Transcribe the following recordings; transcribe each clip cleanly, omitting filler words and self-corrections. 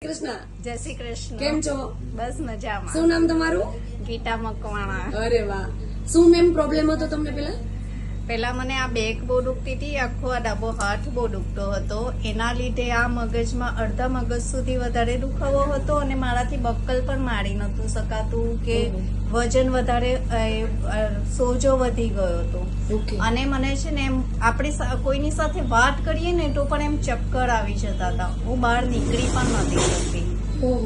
કૃષ્ણ. જય શ્રી કૃષ્ણ. કેમ છો? બસ મજામાં. શું નામ તમારું? ગીતા મકવાણા. અરે વાહ. શું મેમ પ્રોબ્લેમ હતો તમને પેલા મને આ બેક બહુ દુખતી હતી, આખો આ ડાબો હાથ બહુ દુખતો હતો. એના લીધે આ મગજમાં અડધા મગજ સુધી વધારે દુખાવો હતો અને મારાથી બક્કલ પણ મારી નતું શકાતું કે વજન વધારે સોજો વધી ગયો હતો. અને મને છે ને એમ આપણે કોઈની સાથે વાત કરીએ ને તો પણ એમ ચક્કર આવી જતા હતા. હું બહાર નીકળી પણ નથી શકતી.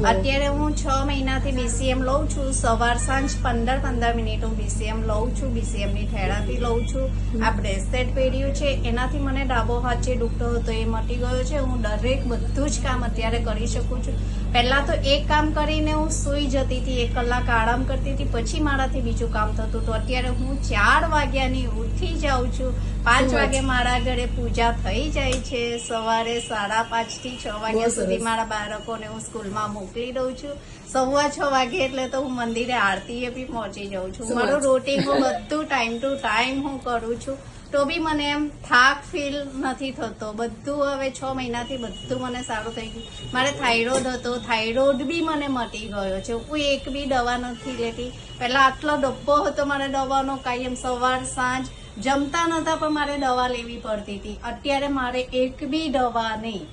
અત્યારે હું 6 મહિનાથી BCM લઉં છું. સવાર સાંજ 15 મિનિટ હું BCM લઉં છું. BCM ની થેરાપી લઉં છું. આ બ્રેસલેટ પહેર્યું છે એનાથી મને ડાબો હાથ જે દુખતો હતો એ મટી ગયો છે. હું દરેક બધું જ કામ અત્યારે કરી શકું છું. પહેલા તો એક કામ કરીને હું સૂઈ જતી હતી, 1 કલાક આરામ કરતી હતી, પછી મારાથી બીજું કામ થતું હતું. અત્યારે હું 4 વાગ્યાની ઉઠી જાઉં છું. 5 વાગે મારા ઘરે પૂજા થઈ જાય છે. સવારે 5:30 થી 6 વાગ્યા સુધી મારા બાળકોને હું સ્કૂલમાં મોકલી દઉં છું. 6:15 વાગે એટલે તો હું મંદિરે આરતીએ બી પહોંચી જાઉં છું. મારું રૂટીન હું બધું ટાઈમ ટુ ટાઈમ હું કરું છું. તો બી મને એમ થાક ફીલ નથી થતો. બધું હવે 6 મહિનાથી બધું મને સારું થઈ ગયું. મારે થાઇરોઇડ હતો, થાઇરોઇડ બી મને મટી ગયો છે. હું એક બી દવા નથી લેતી. પહેલા આટલો ડબ્બો હતો મારે દવાનો, કાયમ સવાર સાંજ જમતા નતા પણ મારે દવા લેવી પડતી હતી. અત્યારે મારે એક બી દવા નહીં,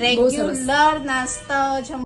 રેગ્યુલર નાસ્તા